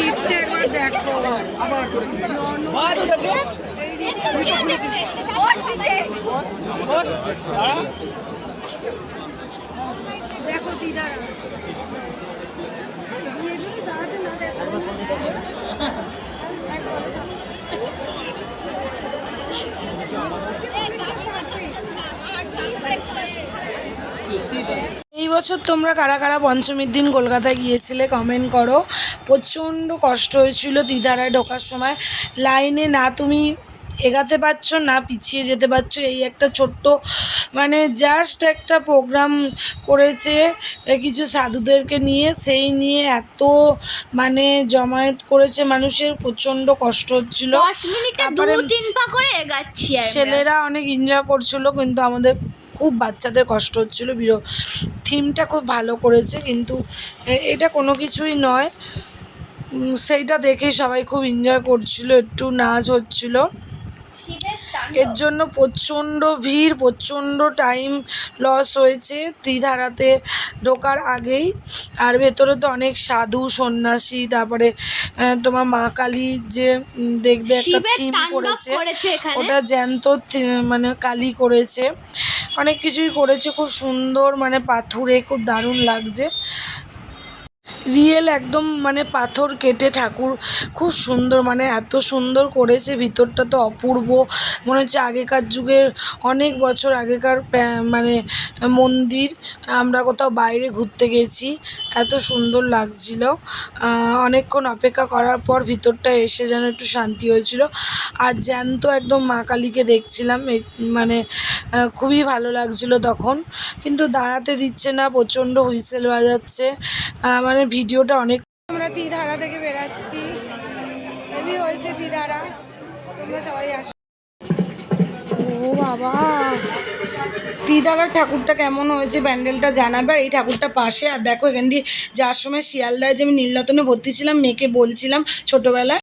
ভিড়টা একবার দেখো। দেখো দিদারা দাঁড়াতে না এই বছর তোমরা কারা কারা পঞ্চমীর দিন কলকাতায় গিয়েছিলে কমেন্ট করো। প্রচণ্ড কষ্ট হয়েছিল দিদারায় ঢোকার সময়। লাইনে না তুমি এগাতে পারছো না পিছিয়ে যেতে পারছো। এই একটা ছোট্ট মানে জাস্ট একটা প্রোগ্রাম করেছে কিছু সাধুদেরকে নিয়ে, সেই নিয়ে এত মানে জমায়েত করেছে মানুষের, প্রচণ্ড কষ্ট হচ্ছিল। ছেলেরা অনেক এনজয় করছিল, কিন্তু আমাদের খুব বাচ্চাদের কষ্ট হচ্ছিল। থিমটা খুব ভালো করেছে, কিন্তু এটা কোনো কিছুই নয়। সেইটা দেখেই সবাই খুব এনজয় করছিল, একটু নাচ হচ্ছিল। এর জন্য প্রচণ্ড ভিড়, প্রচণ্ড টাইম লস হয়েছে ত্রিধারাতে ঢোকার আগেই। আর ভেতরে তো অনেক সাধু সন্ন্যাসী, তারপরে তোমার মা কালী যে দেখবে একটা থিম করেছে, ওটা জ্যান্ত মানে কালী করেছে, অনেক কিছুই করেছে, খুব সুন্দর মানে পাথুরে, খুব দারুণ লাগছে। রিয়েল একদম মানে পাথর কেটে ঠাকুর, খুব সুন্দর, মানে এত সুন্দর করেছে। ভিতরটা তো অপূর্ব, মনে হচ্ছে আগেকার যুগের, অনেক বছর আগেকার মানে মন্দির। আমরা কোথাও বাইরে ঘুরতে গেছি, এত সুন্দর লাগছিল। অনেকক্ষণ অপেক্ষা করার পর ভিতরটা এসে যেন একটু শান্তি হয়েছিল। আর জ্যান্ত একদম মা কালীকে দেখছিলাম, মানে খুবই ভালো লাগছিল তখন। কিন্তু দাঁড়াতে দিচ্ছে না, প্রচণ্ড হুইসেল বাজাচ্ছে, মানে ভিডিওটা অনেক। আমরা ত্রিধারা থেকে বেরাচ্ছি, হেভি হয়েছে ত্রিধারা, তোমরা সবাই আসো। ও বাবা, ত্রিধারার ঠাকুরটা কেমন হয়েছে প্যান্ডেলটা জানাবে। আর এই ঠাকুরটা পাশে, আর দেখো এখান দিয়ে যাওয়ার সময় শিয়ালদায় যে আমি নীলরতনে ভর্তি ছিলাম, মেয়েকে বলছিলাম ছোটোবেলায়